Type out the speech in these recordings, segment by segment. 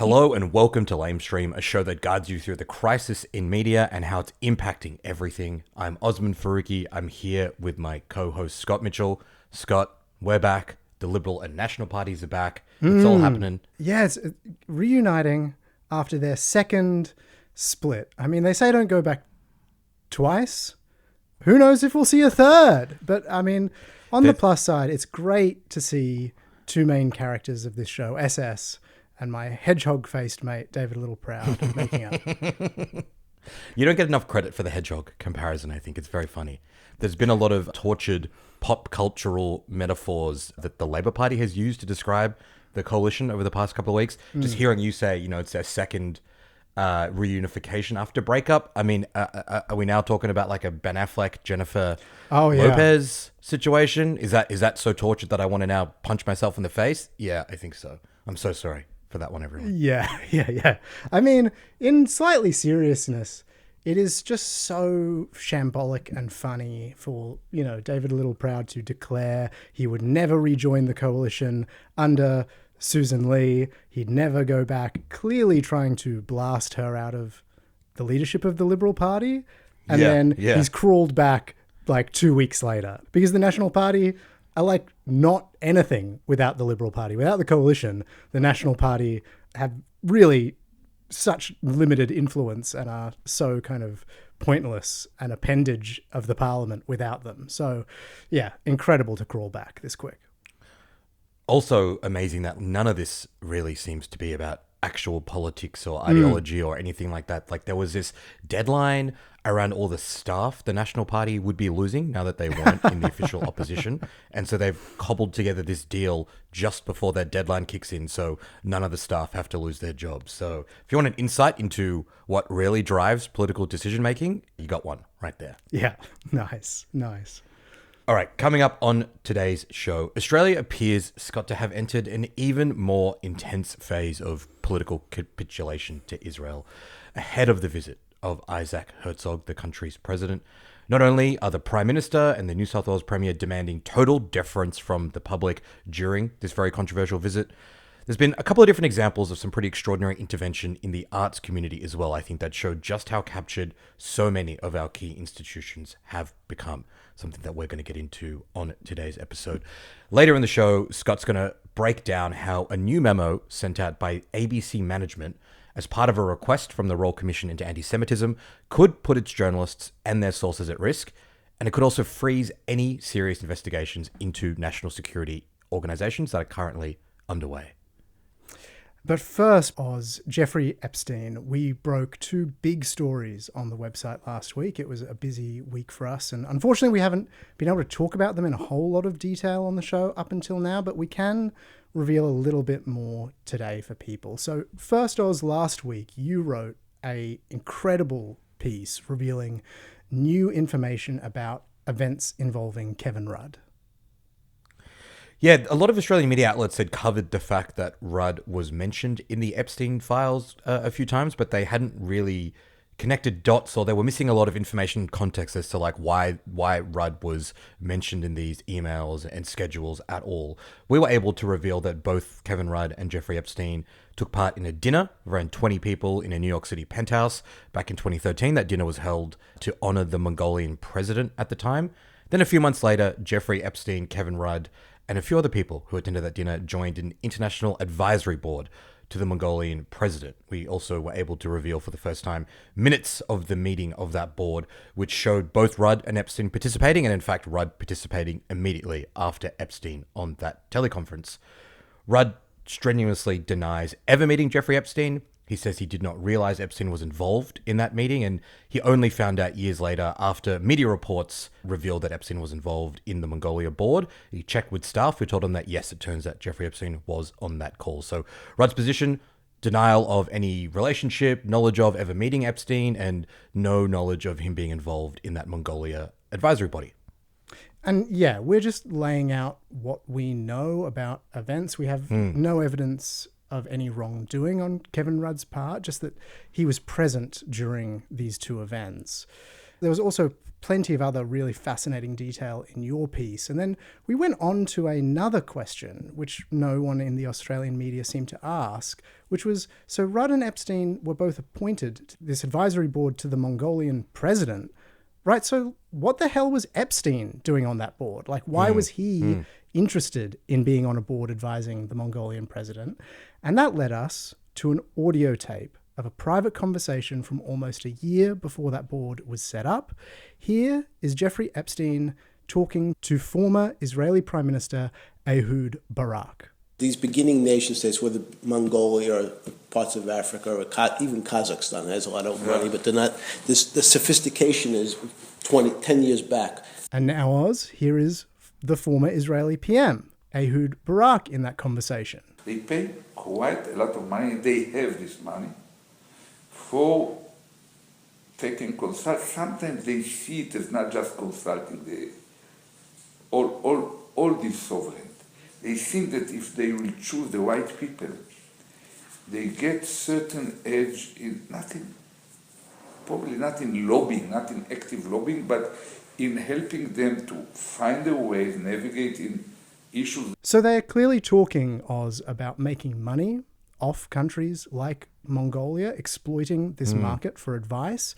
Hello and welcome to Lamestream, a show that guides you through the crisis in media and how it's impacting everything. I'm Osman Faruqi. I'm here with my co-host Scott Mitchell. Scott, we're back. The Liberal and National parties are back. It's all happening. Yeah, it's reuniting after their second split. I mean, they say don't go back twice. Who knows if we'll see a third? But I mean, on the plus side, it's great to see two main characters of this show, SS, and my hedgehog-faced mate, David Littleproud, making up. You don't get enough credit for the hedgehog comparison, I think. It's very funny. There's been a lot of tortured pop cultural metaphors that the Labour Party has used to describe the coalition over the past couple of weeks. Just hearing you say, it's their second reunification after breakup. I mean, are we now talking about like a Ben Affleck, Jennifer Lopez situation? Is that so tortured that I want to now punch myself in the face? Yeah, I think so. I'm so sorry for that one, everyone. Yeah. I mean, in slightly seriousness, it is just so shambolic and funny for, David Littleproud to declare he would never rejoin the coalition under Susan Lee. He'd never go back, clearly trying to blast her out of the leadership of the Liberal Party. And he's crawled back like 2 weeks later because the National Party are like not anything without the Liberal Party. Without the coalition, the National Party have really such limited influence and are so kind of pointless an appendage of the parliament without them. So yeah, incredible to crawl back this quick. Also amazing that none of this really seems to be about actual politics or ideology or anything like that. Like there was this deadline around all the staff the National Party would be losing now that they weren't in the official opposition. And so they've cobbled together this deal just before that deadline kicks in, so none of the staff have to lose their jobs. So if you want an insight into what really drives political decision-making, you got one right there. Yeah, nice. All right, coming up on today's show, Australia appears, Scott, to have entered an even more intense phase of political capitulation to Israel ahead of the visit of Isaac Herzog, the country's president. Not only are the Prime Minister and the New South Wales Premier demanding total deference from the public during this very controversial visit, there's been a couple of different examples of some pretty extraordinary intervention in the arts community as well, I think, that showed just how captured so many of our key institutions have become. Something that we're going to get into on today's episode. Later in the show, Scott's going to break down how a new memo sent out by ABC management as part of a request from the Royal Commission into Anti-Semitism could put its journalists and their sources at risk, and it could also freeze any serious investigations into national security organizations that are currently underway. But first, Oz, Jeffrey Epstein. We broke two big stories on the website last week. It was a busy week for us, and unfortunately we haven't been able to talk about them in a whole lot of detail on the show up until now, but we can reveal a little bit more today for people. So first, Oz, last week you wrote an incredible piece revealing new information about events involving Kevin Rudd. Yeah, a lot of Australian media outlets had covered the fact that Rudd was mentioned in the Epstein files a few times, but they hadn't really connected dots, or they were missing a lot of information and context as to like why Rudd was mentioned in these emails and schedules at all. We were able to reveal that both Kevin Rudd and Jeffrey Epstein took part in a dinner of around 20 people in a New York City penthouse back in 2013. That dinner was held to honor the Mongolian president at the time. Then a few months later, Jeffrey Epstein, Kevin Rudd, and a few other people who attended that dinner joined an international advisory board to the Mongolian president. We also were able to reveal for the first time minutes of the meeting of that board, which showed both Rudd and Epstein participating, and in fact, Rudd participating immediately after Epstein on that teleconference. Rudd strenuously denies ever meeting Jeffrey Epstein. He says he did not realize Epstein was involved in that meeting, and he only found out years later after media reports revealed that Epstein was involved in the Mongolia board. He checked with staff who told him that, yes, it turns out Jeffrey Epstein was on that call. So Rudd's position, denial of any relationship, knowledge of ever meeting Epstein, and no knowledge of him being involved in that Mongolia advisory body. And yeah, we're just laying out what we know about events. We have no evidence of any wrongdoing on Kevin Rudd's part, just that he was present during these two events. There was also plenty of other really fascinating detail in your piece. And then we went on to another question, which no one in the Australian media seemed to ask, which was, so Rudd and Epstein were both appointed to this advisory board to the Mongolian president, right? So what the hell was Epstein doing on that board? Like, why was he interested in being on a board advising the Mongolian president? And that led us to an audio tape of a private conversation from almost a year before that board was set up. Here is Jeffrey Epstein talking to former Israeli Prime Minister Ehud Barak. These beginning nation states, whether Mongolia or parts of Africa or even Kazakhstan, has a lot of money, but they're not. The sophistication is 10 years back. And now, Oz, here is the former Israeli PM, Ehud Barak, in that conversation. They pay quite a lot of money. They have this money for taking consult. Sometimes they see it as not just consulting all these sovereigns. They think that if they will choose the right people, they get certain edge in nothing, probably not in lobbying, not in active lobbying, but in helping them to find a way to navigate in issues. So they're clearly talking, Oz, about making money off countries like Mongolia, exploiting this market for advice.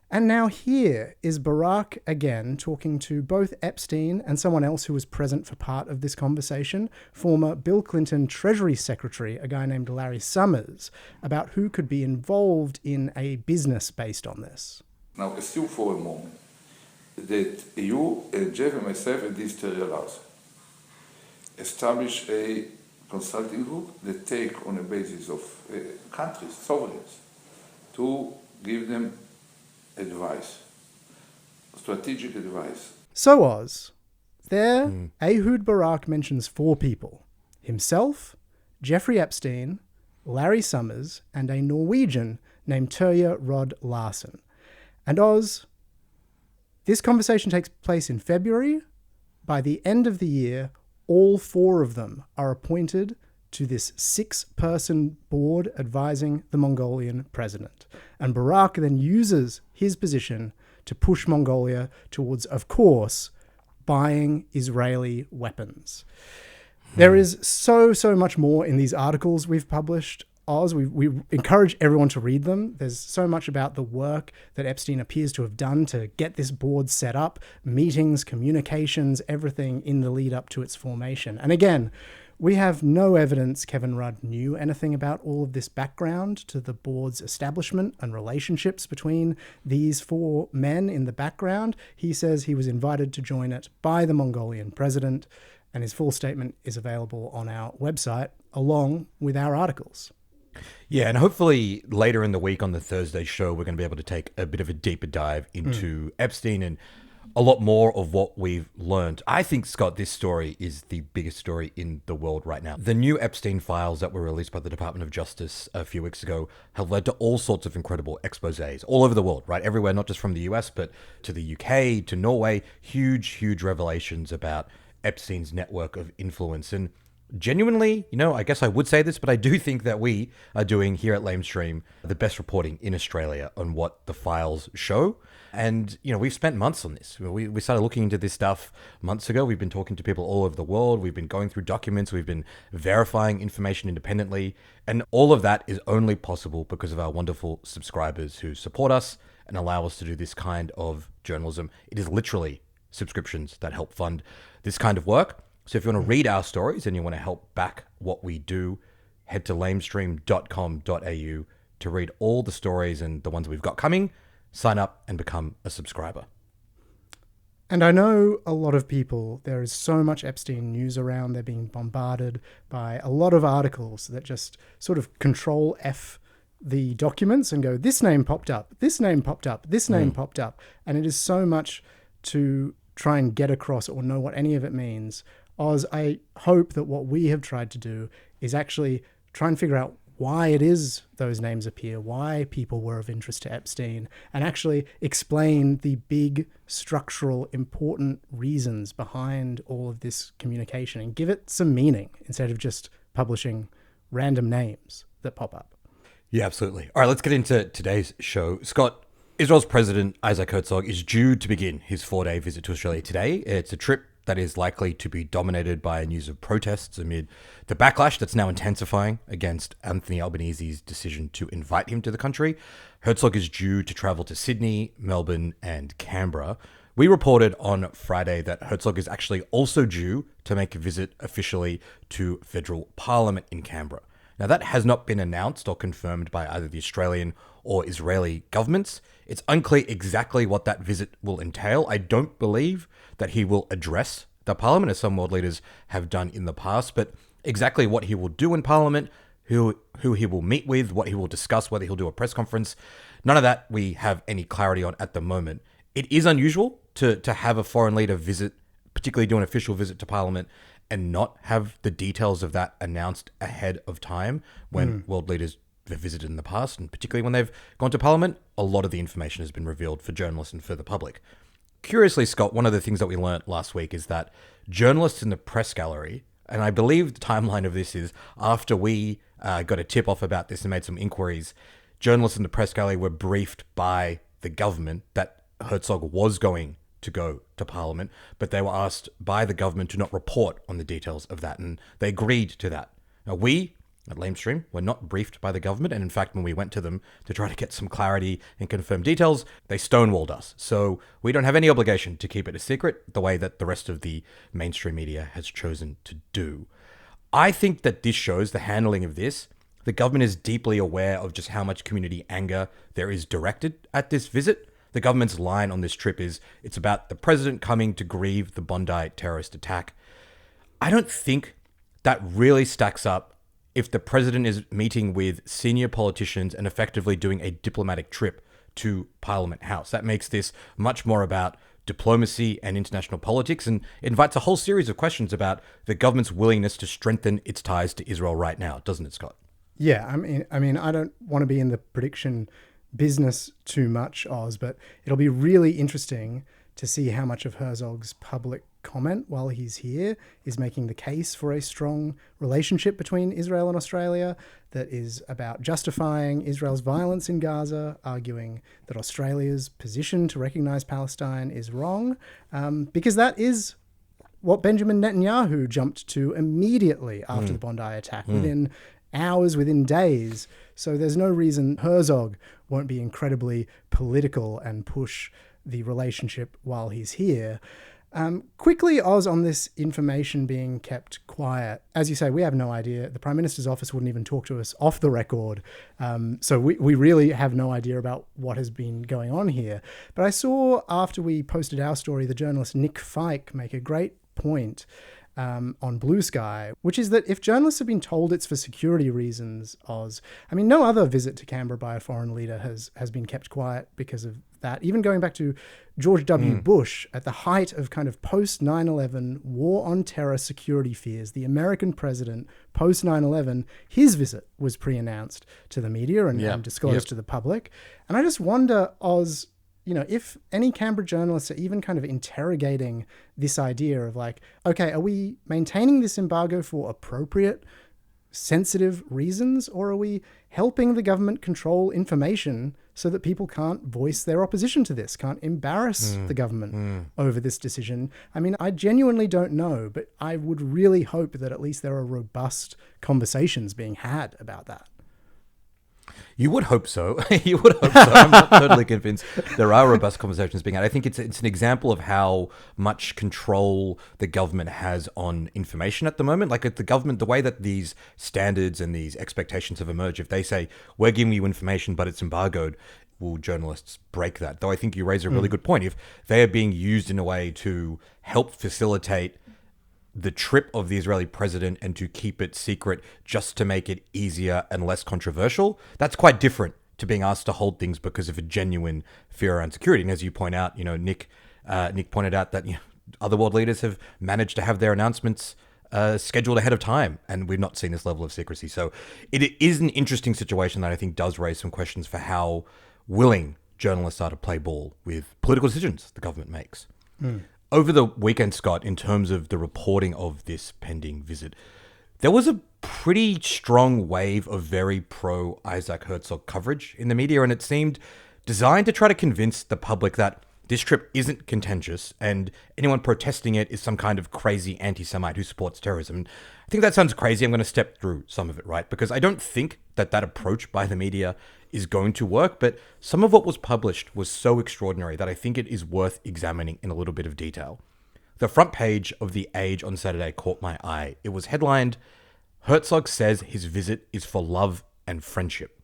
And now here is Barak again talking to both Epstein and someone else who was present for part of this conversation, former Bill Clinton Treasury Secretary, a guy named Larry Summers, about who could be involved in a business based on this. Now assume for a moment that you and Jeff and myself and these terriers establish a consulting group that take on a basis of countries, sovereigns, to give them advice, strategic advice. So, Oz, there, Ehud Barak mentions 4 people: himself, Jeffrey Epstein, Larry Summers, and a Norwegian named Terje Rod Larsen. And Oz, this conversation takes place in February. By the end of the year, all 4 of them are appointed to this 6-person board advising the Mongolian president. And Barak then uses his position to push Mongolia towards, of course, buying Israeli weapons. There is so much more in these articles we've published. Oz, we encourage everyone to read them. There's so much about the work that Epstein appears to have done to get this board set up, meetings, communications, everything in the lead up to its formation. And again, we have no evidence Kevin Rudd knew anything about all of this background to the board's establishment and relationships between these 4 men in the background. He says he was invited to join it by the Mongolian president, and his full statement is available on our website along with our articles. Yeah, and hopefully later in the week on the Thursday show, we're going to be able to take a bit of a deeper dive into Epstein and a lot more of what we've learned. I think, Scott, this story is the biggest story in the world right now. The new Epstein files that were released by the Department of Justice a few weeks ago have led to all sorts of incredible exposés all over the world, right? Everywhere, not just from the US, but to the UK, to Norway. Huge revelations about Epstein's network of influence. And genuinely, I guess I would say this, but I do think that we are doing here at Lamestream the best reporting in Australia on what the files show. And, we've spent months on this. We started looking into this stuff months ago. We've been talking to people all over the world. We've been going through documents. We've been verifying information independently. And all of that is only possible because of our wonderful subscribers who support us and allow us to do this kind of journalism. It is literally subscriptions that help fund this kind of work. So if you want to read our stories and you want to help back what we do, head to lamestream.com.au to read all the stories and the ones we've got coming. Sign up and become a subscriber. And I know a lot of people, there is so much Epstein news around, they're being bombarded by a lot of articles that just sort of control F the documents and go, this name popped up, this name popped up, this name popped up. And it is so much to try and get across or know what any of it means. Oz, I hope that what we have tried to do is actually try and figure out why it is those names appear, why people were of interest to Epstein, and actually explain the big structural important reasons behind all of this communication and give it some meaning instead of just publishing random names that pop up. Yeah, absolutely. All right, let's get into today's show. Scott, Israel's President Isaac Herzog is due to begin his 4-day visit to Australia today. It's a trip that is likely to be dominated by news of protests amid the backlash that's now intensifying against Anthony Albanese's decision to invite him to the country. Herzog is due to travel to Sydney, Melbourne, and Canberra. We reported on Friday that Herzog is actually also due to make a visit officially to federal parliament in Canberra. Now, that has not been announced or confirmed by either the Australian or Israeli governments. It's unclear exactly what that visit will entail. I don't believe that he will address the parliament, as some world leaders have done in the past, but exactly what he will do in parliament, who he will meet with, what he will discuss, whether he'll do a press conference, none of that we have any clarity on at the moment. It is unusual to have a foreign leader visit, particularly do an official visit to parliament, and not have the details of that announced ahead of time when world leaders have visited in the past, and particularly when they've gone to parliament, a lot of the information has been revealed for journalists and for the public. Curiously, Scott, one of the things that we learnt last week is that journalists in the press gallery, and I believe the timeline of this is after we got a tip off about this and made some inquiries, journalists in the press gallery were briefed by the government that Herzog was going to go to parliament, but they were asked by the government to not report on the details of that, and they agreed to that. Now, we at Lamestream were not briefed by the government, and in fact, when we went to them to try to get some clarity and confirm details, they stonewalled us. So we don't have any obligation to keep it a secret the way that the rest of the mainstream media has chosen to do. I think that this shows the handling of this. The government is deeply aware of just how much community anger there is directed at this visit. The government's line on this trip is it's about the president coming to grieve the Bondi terrorist attack. I don't think that really stacks up if the president is meeting with senior politicians and effectively doing a diplomatic trip to Parliament House. That makes this much more about diplomacy and international politics, and invites a whole series of questions about the government's willingness to strengthen its ties to Israel right now, doesn't it, Scott? Yeah, I mean, I don't want to be in the prediction business too much, Oz, but it'll be really interesting to see how much of Herzog's public comment while he's here is making the case for a strong relationship between Israel and Australia that is about justifying Israel's violence in Gaza, arguing that Australia's position to recognize Palestine is wrong, because that is what Benjamin Netanyahu jumped to immediately after the Bondi attack, within hours, within days. So there's no reason Herzog won't be incredibly political and push the relationship while he's here. Quickly, Oz, on this information being kept quiet. As you say, we have no idea. The Prime Minister's office wouldn't even talk to us off the record. So we really have no idea about what has been going on here. But I saw after we posted our story, the journalist Nick Fike make a great point on Blue Sky, which is that if journalists have been told it's for security reasons, Oz, I mean, no other visit to Canberra by a foreign leader has been kept quiet because of that. Even going back to George W. Bush at the height of kind of post 9/11 war on terror security fears, the American president post 9/11, his visit was pre-announced to the media and disclosed to the public. And I just wonder, Oz, you know, if any Canberra journalists are even kind of interrogating this idea of like, okay, are we maintaining this embargo for appropriate, sensitive reasons, or are we helping the government control information so that people can't voice their opposition to this, can't embarrass the government over this decision? I mean, I genuinely don't know, but I would really hope that at least there are robust conversations being had about that. You would hope so. You would hope so. I'm not totally convinced there are robust conversations being had. I think it's an example of how much control the government has on information at the moment. Like the government, the way that these standards and these expectations have emerged, if they say, we're giving you information, but it's embargoed, will journalists break that? Though I think you raise a really good point. If they are being used in a way to help facilitate the trip of the Israeli president and to keep it secret just to make it easier and less controversial, that's quite different to being asked to hold things because of a genuine fear around security. And as you point out, you know, Nick pointed out that, you know, other world leaders have managed to have their announcements scheduled ahead of time, and we've not seen this level of secrecy. So it is an interesting situation that I think does raise some questions for how willing journalists are to play ball with political decisions the government makes. Over the weekend, Scott, in terms of the reporting of this pending visit, there was a pretty strong wave of very pro-Isaac Herzog coverage in the media, and it seemed designed to try to convince the public that this trip isn't contentious and anyone protesting it is some kind of crazy anti-Semite who supports terrorism. I think that sounds crazy. I'm going to step through some of it, right? Because I don't think that approach by the media is going to work, but some of what was published was so extraordinary that I think it is worth examining in a little bit of detail. The front page of The Age on Saturday caught my eye. It was headlined, "Herzog says his visit is for love and friendship."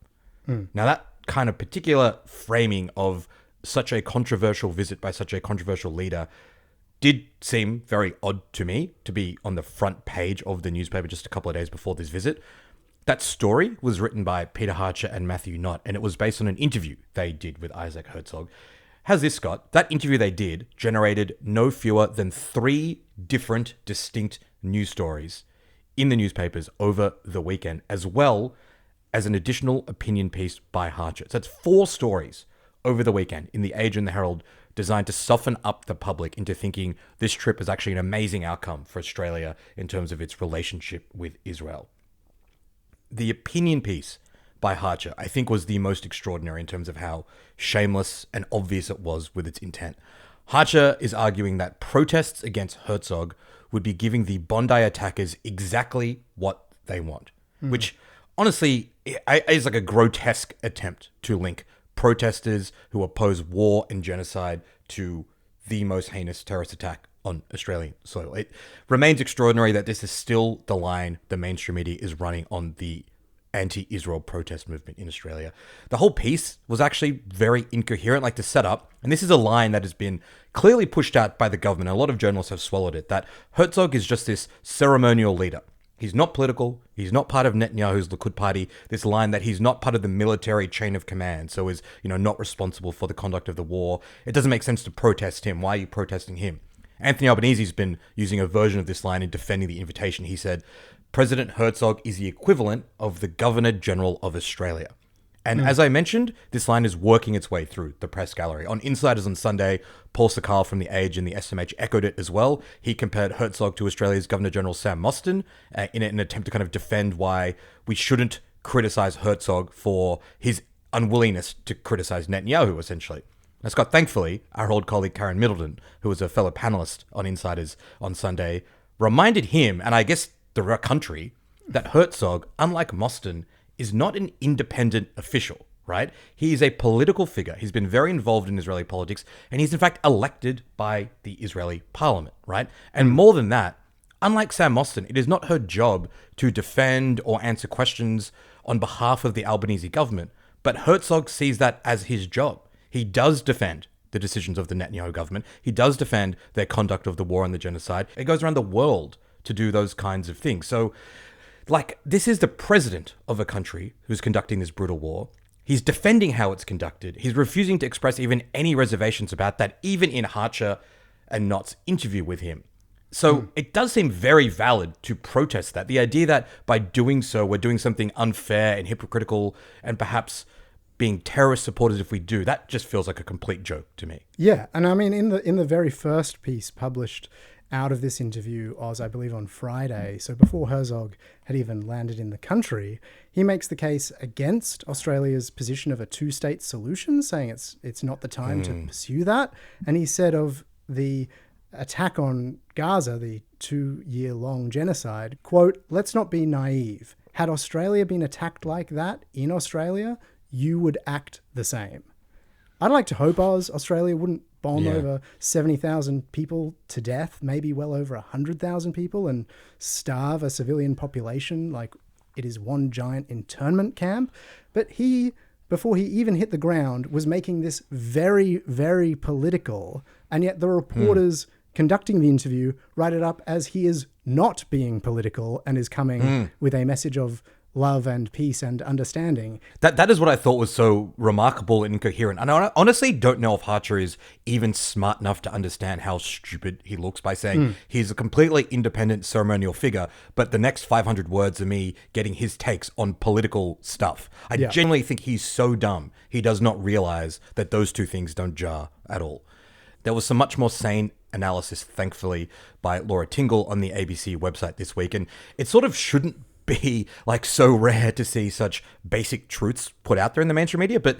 Now that kind of particular framing of such a controversial visit by such a controversial leader did seem very odd to me to be on the front page of the newspaper just a couple of days before this visit. That story was written by Peter Harcher and Matthew Knott, and it was based on an interview they did with Isaac Herzog. How's this, Scott? That interview they did generated no fewer than 3 different distinct news stories in the newspapers over the weekend, as well as an additional opinion piece by Harcher. So that's 4 stories over the weekend in The Age and the Herald designed to soften up the public into thinking this trip is actually an amazing outcome for Australia in terms of its relationship with Israel. The opinion piece by Harcher, I think, was the most extraordinary in terms of how shameless and obvious it was with its intent. Harcher is arguing that protests against Herzog would be giving the Bondi attackers exactly what they want, which honestly is like a grotesque attempt to link protesters who oppose war and genocide to the most heinous terrorist attack on Australian soil. It remains extraordinary that this is still the line the mainstream media is running on the anti-Israel protest movement in Australia. The whole piece was actually very incoherent, like the setup, and this is a line that has been clearly pushed out by the government. A lot of journalists have swallowed it, that Herzog is just this ceremonial leader. He's not political. He's not part of Netanyahu's Likud party. This line that he's not part of the military chain of command, so is, not responsible for the conduct of the war. It doesn't make sense to protest him. Why are you protesting him? Anthony Albanese's been using a version of this line in defending the invitation. He said, President Herzog is the equivalent of the Governor General of Australia. And as I mentioned, this line is working its way through the press gallery. On Insiders on Sunday, Paul Sakal from The Age and the SMH echoed it as well. He compared Herzog to Australia's Governor General Sam Mostyn in an attempt to kind of defend why we shouldn't criticize Herzog for his unwillingness to criticize Netanyahu, essentially. Now, Scott, thankfully, our old colleague Karen Middleton, who was a fellow panelist on Insiders on Sunday, reminded him, and I guess the country, that Herzog, unlike Mostyn, is not an independent official, right? He is a political figure. He's been very involved in Israeli politics, and he's in fact elected by the Israeli parliament, right? And more than that, unlike Sam Mostyn, it is not her job to defend or answer questions on behalf of the Albanese government, but Herzog sees that as his job. He does defend the decisions of the Netanyahu government. He does defend their conduct of the war and the genocide. It goes around the world to do those kinds of things. So, this is the president of a country who's conducting this brutal war. He's defending how it's conducted. He's refusing to express even any reservations about that, even in Harcher and Knott's interview with him. So it does seem very valid to protest that. The idea that by doing so, we're doing something unfair and hypocritical and perhaps being terrorist supporters if we do, that just feels like a complete joke to me. Yeah, and I mean, in the very first piece published out of this interview was, I believe, on Friday, so before Herzog had even landed in the country, he makes the case against Australia's position of a 2-state solution, saying it's not the time to pursue that. And he said of the attack on Gaza, the 2-year-long genocide, quote, "Let's not be naive. Had Australia been attacked like that in Australia, you would act the same." I'd like to hope Australia wouldn't bomb over 70,000 people to death, maybe well over 100,000 people, and starve a civilian population like it is one giant internment camp. But he, before he even hit the ground, was making this very, very political, and yet the reporters conducting the interview write it up as he is not being political and is coming with a message of love and peace and understanding. That is what I thought was so remarkable and incoherent. And I honestly don't know if Harcher is even smart enough to understand how stupid he looks by saying he's a completely independent ceremonial figure, but the next 500 words are me getting his takes on political stuff. I genuinely think he's so dumb, he does not realize that those two things don't jar at all. There was some much more sane analysis, thankfully, by Laura Tingle on the ABC website this week, and it sort of shouldn't be so rare to see such basic truths put out there in the mainstream media, but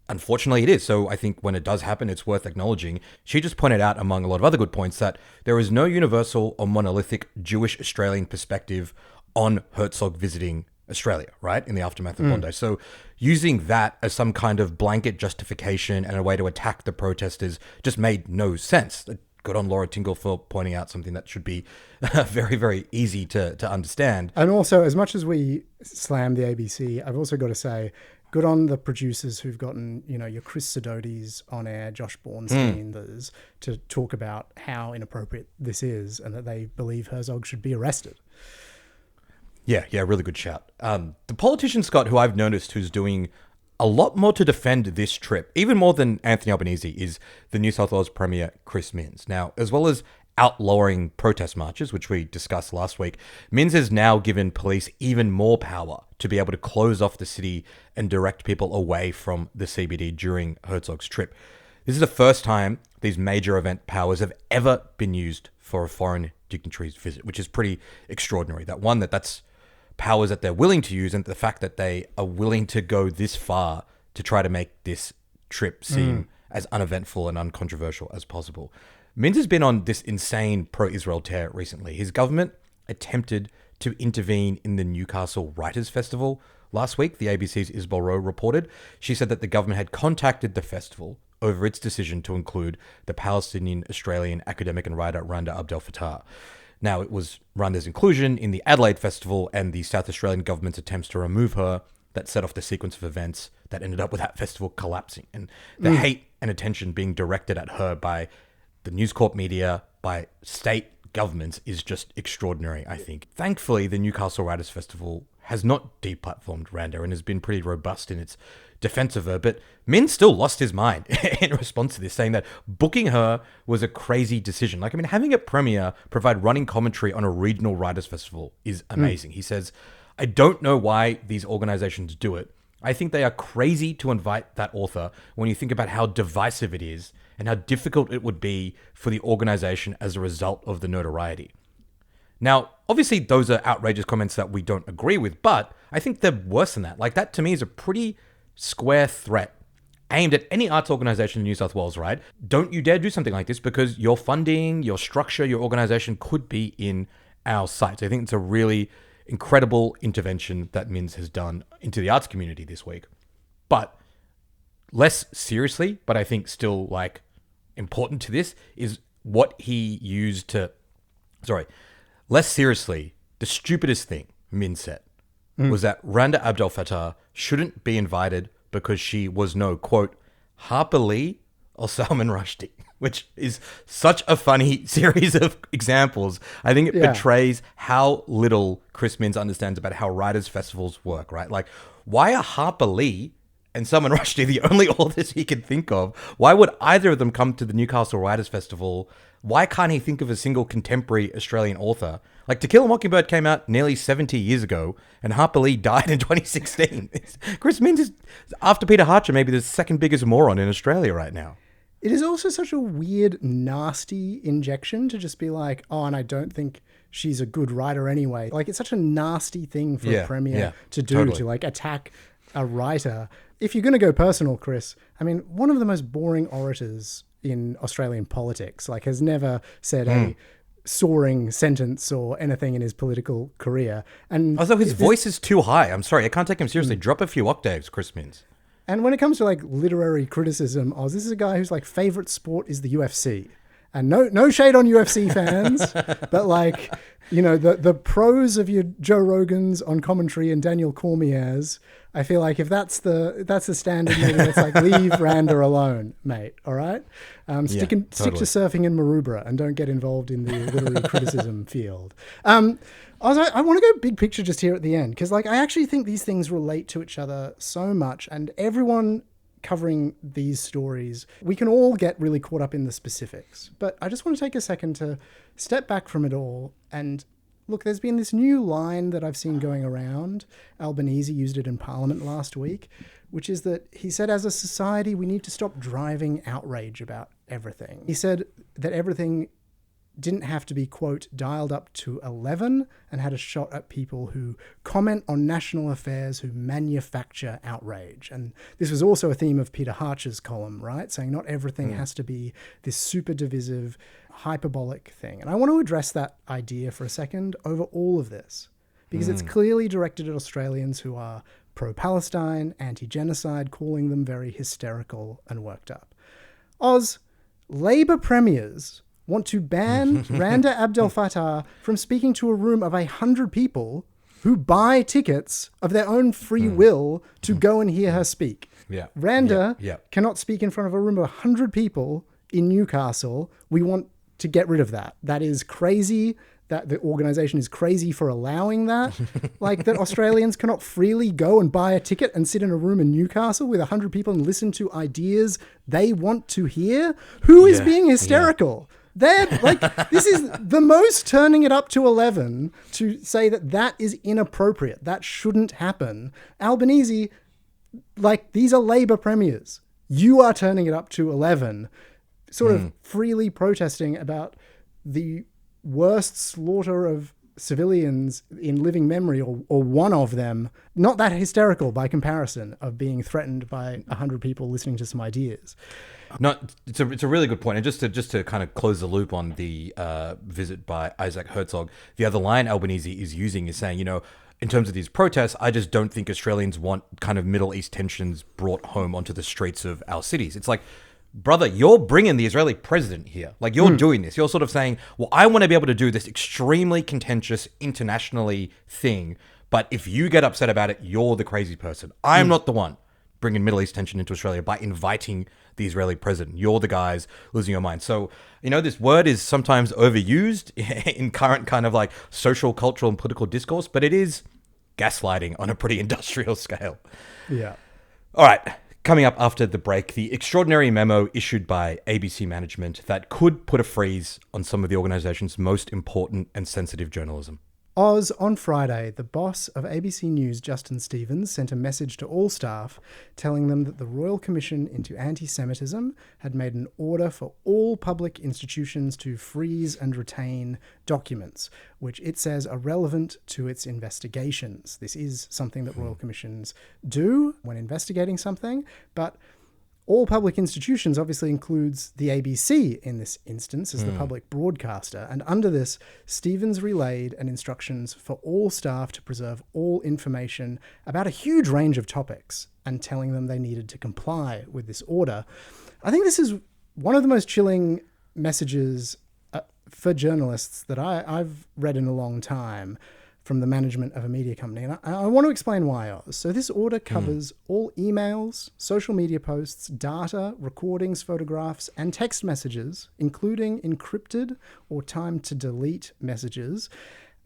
unfortunately, it is. So I think when it does happen, it's worth acknowledging. She just pointed out, among a lot of other good points, that there is no universal or monolithic Jewish Australian perspective on Herzog visiting Australia, right, in the aftermath of Bondi. So using that as some kind of blanket justification and a way to attack the protesters just made no sense. Good on Laura Tingle for pointing out something that should be very, very easy to understand. And also, as much as we slam the ABC, I've also got to say, good on the producers who've gotten, your Chris Sidotes on air, Josh Bornstein, to talk about how inappropriate this is and that they believe Herzog should be arrested. Yeah, really good shout. The politician, Scott, who I've noticed who's doing a lot more to defend this trip, even more than Anthony Albanese, is the New South Wales Premier, Chris Minns. Now, as well as outlawing protest marches, which we discussed last week, Minns has now given police even more power to be able to close off the city and direct people away from the CBD during Herzog's trip. This is the first time these major event powers have ever been used for a foreign dignitary's visit, which is pretty extraordinary. That's powers that they're willing to use, and the fact that they are willing to go this far to try to make this trip seem as uneventful and uncontroversial as possible. Minns has been on this insane pro-Israel tear recently. His government attempted to intervene in the Newcastle Writers Festival last week. The ABC's Isabel Rowe reported. She said that the government had contacted the festival over its decision to include the Palestinian-Australian academic and writer Randa Abdel-Fattah. Now, it was Randa's inclusion in the Adelaide Festival and the South Australian government's attempts to remove her that set off the sequence of events that ended up with that festival collapsing. And the hate and attention being directed at her by the News Corp media, by state governments, is just extraordinary, I think. Thankfully, the Newcastle Writers Festival has not deplatformed Randa and has been pretty robust in its defense of her, but Minns still lost his mind in response to this, saying that booking her was a crazy decision. Having a premier provide running commentary on a regional writers festival is amazing. He says, I don't know why these organizations do it. I think they are crazy to invite that author when you think about how divisive it is and how difficult it would be for the organization as a result of the notoriety. Now, obviously, those are outrageous comments that we don't agree with, but I think they're worse than that. That to me is a pretty square threat aimed at any arts organization in New South Wales, right? Don't you dare do something like this, because your funding, your structure, your organization could be in our sights. I think it's a really incredible intervention that Minns has done into the arts community this week. But less seriously, but I think still important to this, is what he used to... Less seriously, the stupidest thing Minns said was that Randa Abdel-Fattah shouldn't be invited because she was no, quote, Harper Lee or Salman Rushdie, which is such a funny series of examples. I think it betrays how little Chris Minns understands about how writers' festivals work, right? Why are Harper Lee and Salman Rushdie the only authors he can think of? Why would either of them come to the Newcastle Writers Festival? Why can't he think of a single contemporary Australian author? To Kill a Mockingbird came out nearly 70 years ago, and Harper Lee died in 2016. Chris Minns is, after Peter Harcher, maybe the second biggest moron in Australia right now. It is also such a weird, nasty injection to just be and I don't think she's a good writer anyway. It's such a nasty thing for a premier to do, totally. To attack a writer. If you're going to go personal, Chris, one of the most boring orators in Australian politics, has never said a soaring sentence or anything in his political career. And although his voice is too high, I'm sorry, I can't take him seriously. Drop a few octaves, Chris Minns. And when it comes to literary criticism, this is a guy whose favorite sport is the UFC. And no shade on UFC fans, but the pros of your Joe Rogans on commentary and Daniel Cormier's, I feel if that's the standard, maybe it's leave Randa alone, mate. All right, stick to surfing in Maroubra and don't get involved in the literary criticism field. I want to go big picture just here at the end, because I actually think these things relate to each other so much, and everyone covering these stories, we can all get really caught up in the specifics. But I just want to take a second to step back from it all and look, there's been this new line that I've seen going around. Albanese used it in Parliament last week, which is that he said, as a society, we need to stop driving outrage about everything. He said that everything didn't have to be, quote, dialed up to 11 and had a shot at people who comment on national affairs, who manufacture outrage. And this was also a theme of Peter Harcher's column, right? Saying not everything has to be this super divisive, hyperbolic thing. And I want to address that idea for a second over all of this, because it's clearly directed at Australians who are pro-Palestine, anti-genocide, calling them very hysterical and worked up. Oz, Labour premiers want to ban Randa Abdel-Fattah from speaking to a room of 100 people who buy tickets of their own free will to go and hear her speak. Yeah. Randa cannot speak in front of a room of 100 people in Newcastle. We want to get rid of that. That is crazy. That the organisation is crazy for allowing that. Like that Australians cannot freely go and buy a ticket and sit in a room in Newcastle with 100 people and listen to ideas they want to hear. Who is being hysterical? They're like, this is the most turning it up to 11 to say that that is inappropriate. That shouldn't happen. Albanese, like, these are Labour premiers. You are turning it up to 11, sort of freely protesting about the worst slaughter of civilians in living memory, or one of them, not that hysterical by comparison, of being threatened by 100 people listening to some ideas. No, it's a really good point. And just to kind of close the loop on the visit by Isaac Herzog, the other line Albanese is using is saying, in terms of these protests, I just don't think Australians want kind of Middle East tensions brought home onto the streets of our cities. It's like, brother, you're bringing the Israeli president here. Like, you're doing this. You're sort of saying, well, I want to be able to do this extremely contentious internationally thing, but if you get upset about it, you're the crazy person. I'm not the one bringing Middle East tension into Australia by inviting the Israeli president. You're the guys losing your mind. So, this word is sometimes overused in current kind of like social, cultural, and political discourse, but it is gaslighting on a pretty industrial scale. Yeah. All right. Coming up after the break, the extraordinary memo issued by ABC management that could put a freeze on some of the organisation's most important and sensitive journalism. Oz, on Friday, the boss of ABC News, Justin Stevens, sent a message to all staff telling them that the Royal Commission into Anti-Semitism had made an order for all public institutions to freeze and retain documents, which it says are relevant to its investigations. This is something that Royal Commissions do when investigating something, but all public institutions obviously includes the ABC in this instance as the public broadcaster. And under this, Stevens relayed an instructions for all staff to preserve all information about a huge range of topics and telling them they needed to comply with this order. I think this is one of the most chilling messages for journalists that I've read in a long time from the management of a media company. And I want to explain why. So this order covers all emails, social media posts, data, recordings, photographs, and text messages, including encrypted or timed to delete messages.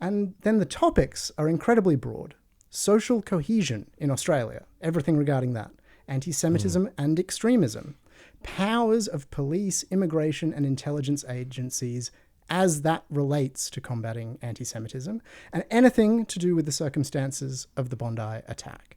And then the topics are incredibly broad. Social cohesion in Australia, everything regarding that. Anti-Semitism and extremism. Powers of police, immigration, and intelligence agencies as that relates to combating anti-Semitism, and anything to do with the circumstances of the Bondi attack.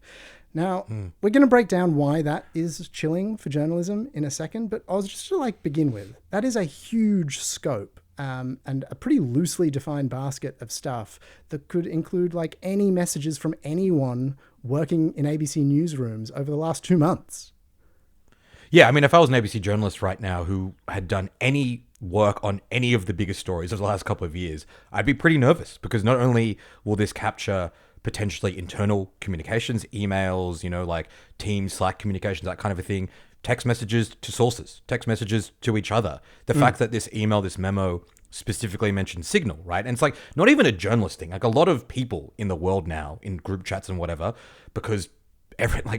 Now, we're going to break down why that is chilling for journalism in a second, but I was just to begin with, that is a huge scope and a pretty loosely defined basket of stuff that could include any messages from anyone working in ABC newsrooms over the last 2 months. Yeah, I mean, if I was an ABC journalist right now who had done any work on any of the biggest stories of the last couple of years, I'd be pretty nervous because not only will this capture potentially internal communications, emails, Teams, Slack communications, that kind of a thing, text messages to sources, text messages to each other. The fact that this email, this memo specifically mentioned Signal, right? And it's not even a journalist thing. A lot of people in the world now, in group chats and whatever, because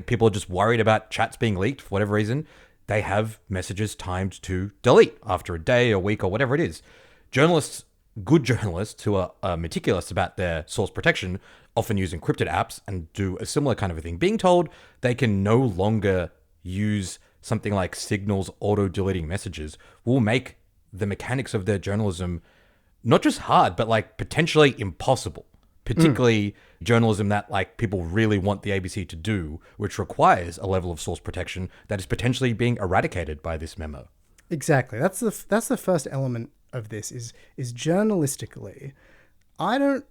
people are just worried about chats being leaked for whatever reason, they have messages timed to delete after a day, a week, or whatever it is. Journalists, good journalists who are meticulous about their source protection, often use encrypted apps and do a similar kind of a thing. Being told they can no longer use something like Signal's auto-deleting messages will make the mechanics of their journalism not just hard, but potentially impossible. Particularly journalism that people really want the ABC to do, which requires a level of source protection that is potentially being eradicated by this memo. Exactly. That's the first element of this is journalistically, I don't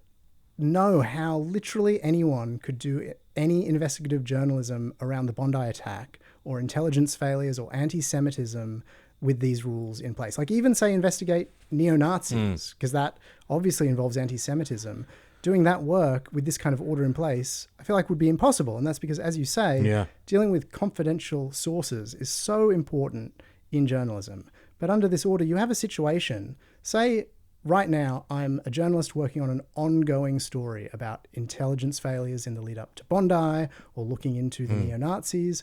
know how literally anyone could do any investigative journalism around the Bondi attack or intelligence failures or anti-Semitism with these rules in place. Like even say investigate neo-Nazis, because that obviously involves anti-Semitism. Doing that work with this kind of order in place, I feel like would be impossible. And that's because, as you say, dealing with confidential sources is so important in journalism. But under this order, you have a situation, say right now, I'm a journalist working on an ongoing story about intelligence failures in the lead up to Bondi or looking into the neo-Nazis.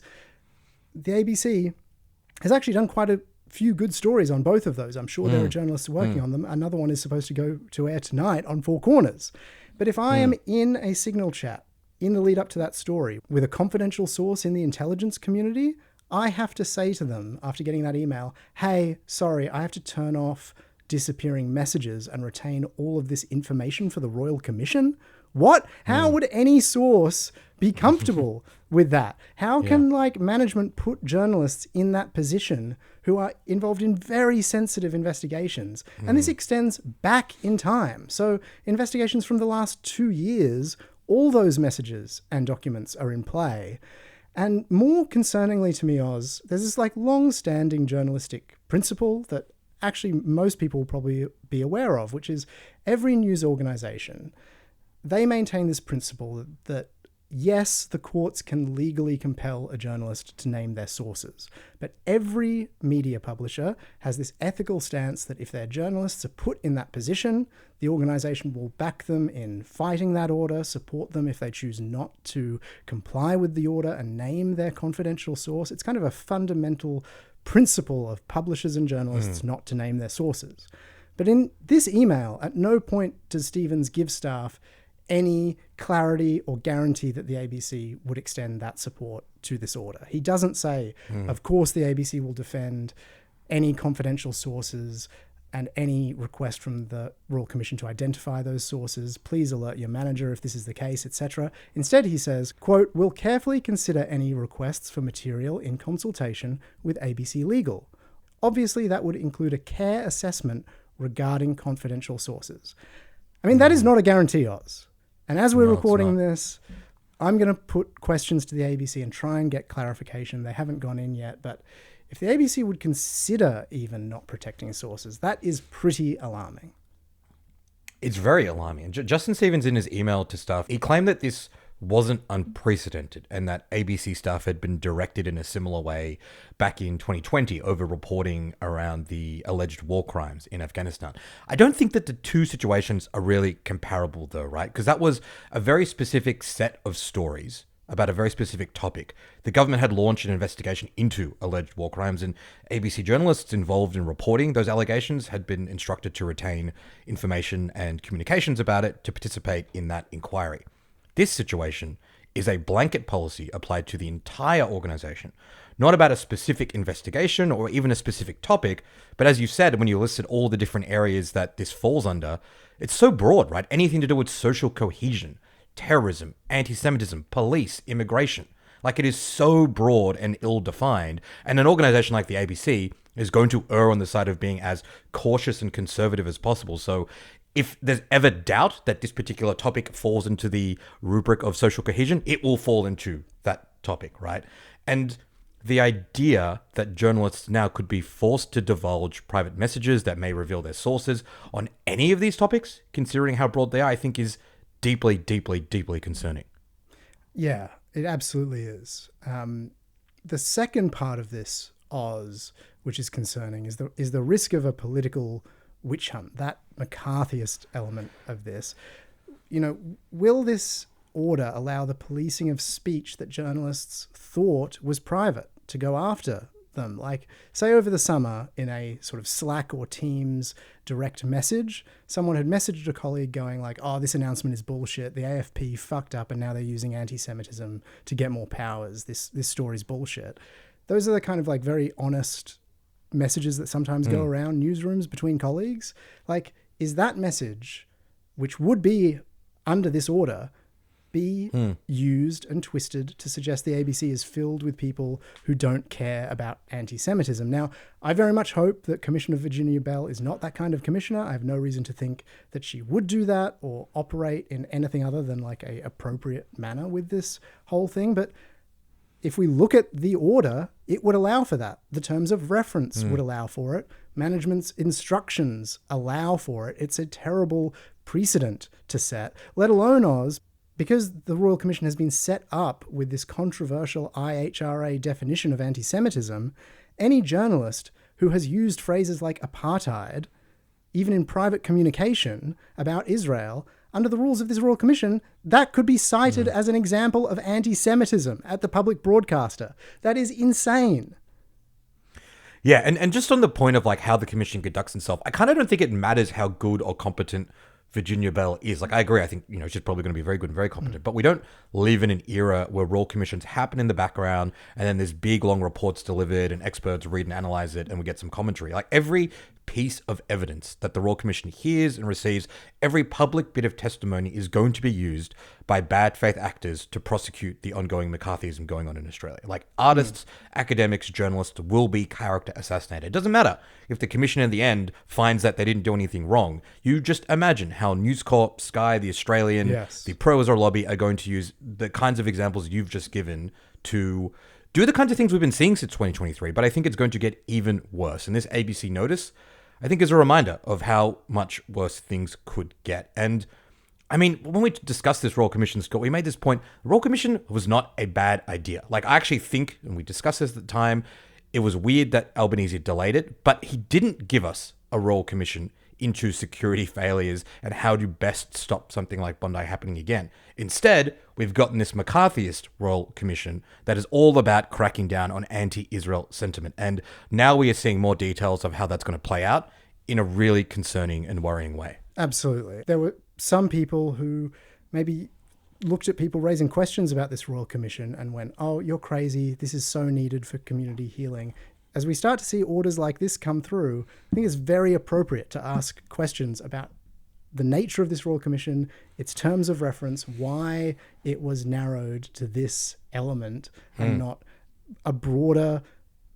The ABC has actually done quite a few good stories on both of those. I'm sure there are journalists working on them. Another one is supposed to go to air tonight on Four Corners. But if I am in a Signal chat in the lead up to that story with a confidential source in the intelligence community, I have to say to them after getting that email, hey, sorry, I have to turn off disappearing messages and retain all of this information for the Royal Commission? What? How would any source be comfortable with that? How can management put journalists in that position who are involved in very sensitive investigations? And this extends back in time. So investigations from the last 2 years, all those messages and documents are in play. And more concerningly to me, Oz, there's this long-standing journalistic principle that actually most people will probably be aware of, which is every news organization, they maintain this principle that yes, the courts can legally compel a journalist to name their sources, but every media publisher has this ethical stance that if their journalists are put in that position, the organization will back them in fighting that order, support them if they choose not to comply with the order and name their confidential source. It's kind of a fundamental principle of publishers and journalists not to name their sources. But in this email, at no point does Stevens give staff any clarity or guarantee that the ABC would extend that support to this order. He doesn't say, of course, the ABC will defend any confidential sources and any request from the Royal Commission to identify those sources. Please alert your manager if this is the case, etc. Instead, he says, quote, we'll carefully consider any requests for material in consultation with ABC Legal. Obviously, that would include a care assessment regarding confidential sources. I mean, that is not a guarantee, Oz. And as we're recording this, I'm going to put questions to the ABC and try and get clarification. They haven't gone in yet, but if the ABC would consider even not protecting sources, that is pretty alarming. It's very alarming. And Justin Stevens, in his email to staff, he claimed that this wasn't unprecedented and that ABC staff had been directed in a similar way back in 2020 over reporting around the alleged war crimes in Afghanistan. I don't think that the two situations are really comparable though, right? Because that was a very specific set of stories about a very specific topic. The government had launched an investigation into alleged war crimes, and ABC journalists involved in reporting those allegations had been instructed to retain information and communications about it to participate in that inquiry. This situation is a blanket policy applied to the entire organization, not about a specific investigation or even a specific topic, but as you said, when you listed all the different areas that this falls under, it's so broad, right? Anything to do with social cohesion, terrorism, anti-Semitism, police, immigration. Like, it is so broad and ill-defined, and an organization like the ABC is going to err on the side of being as cautious and conservative as possible. So if there's ever doubt that this particular topic falls into the rubric of social cohesion, it will fall into that topic, right? And the idea that journalists now could be forced to divulge private messages that may reveal their sources on any of these topics, considering how broad they are, I think is deeply, deeply, deeply concerning. Yeah, it absolutely is. The second part of this, Oz, which is concerning, is the risk of a political witch hunt, that McCarthyist element of this. You know, will this order allow the policing of speech that journalists thought was private to go after them? Like, say over the summer in a sort of Slack or Teams direct message, someone had messaged a colleague going like, oh, this announcement is bullshit. The AFP fucked up and now they're using anti-Semitism to get more powers. This story's bullshit. Those are the kind of like very honest messages that sometimes go around newsrooms between colleagues. Like, is that message, which would be under this order, be used and twisted to suggest the ABC is filled with people who don't care about anti-Semitism. Now, I very much hope that Commissioner Virginia Bell is not that kind of commissioner. I have no reason to think that she would do that or operate in anything other than like a appropriate manner with this whole thing. But if we look at the order, it would allow for that. The terms of reference would allow for it. Management's instructions allow for it. It's a terrible precedent to set, let alone Oz, because the Royal Commission has been set up with this controversial IHRA definition of anti-Semitism. Any journalist who has used phrases like apartheid, even in private communication about Israel, under the rules of this Royal Commission, that could be cited as an example of anti-Semitism at the public broadcaster. That is insane. Yeah, and just on the point of like how the commission conducts itself, I kind of don't think it matters how good or competent Virginia Bell is. Like, I agree. I think, she's probably going to be very good and very competent, but we don't live in an era where royal commissions happen in the background and then there's big, long reports delivered and experts read and analyze it and we get some commentary. Like, every piece of evidence that the Royal Commission hears and receives, every public bit of testimony is going to be used by bad faith actors to prosecute the ongoing McCarthyism going on in Australia. Like, artists, academics, journalists will be character assassinated. It doesn't matter if the commission in the end finds that they didn't do anything wrong. You just imagine how News Corp, Sky, The Australian, the pro-Israel lobby are going to use the kinds of examples you've just given to do the kinds of things we've been seeing since 2023. But I think it's going to get even worse. And this ABC notice, I think, is a reminder of how much worse things could get. And I mean, when we discussed this Royal Commission, Scott, we made this point. The Royal Commission was not a bad idea. Like, I actually think, and we discussed this at the time, it was weird that Albanese delayed it, but he didn't give us a Royal Commission into security failures and how to best stop something like Bondi happening again. Instead, we've gotten this McCarthyist Royal Commission that is all about cracking down on anti-Israel sentiment. And now we are seeing more details of how that's going to play out in a really concerning and worrying way. Absolutely. There were some people who maybe looked at people raising questions about this Royal Commission and went, oh, you're crazy. This is so needed for community healing. As we start to see orders like this come through, I think it's very appropriate to ask questions about the nature of this Royal Commission, its terms of reference, why it was narrowed to this element and not a broader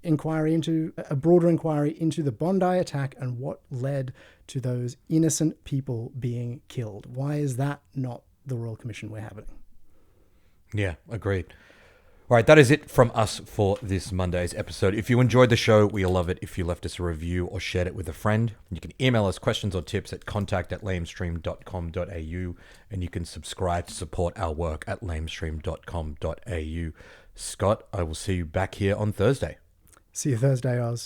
inquiry into the Bondi attack and what led to those innocent people being killed. Why is that not the Royal Commission we're having? Yeah, agreed. All right, that is it from us for this Monday's episode. If you enjoyed the show, we'll love it if you left us a review or shared it with a friend. You can email us questions or tips at contact@lamestream.com.au, and you can subscribe to support our work at lamestream.com.au. Scott, I will see you back here on Thursday. See you Thursday, Oz.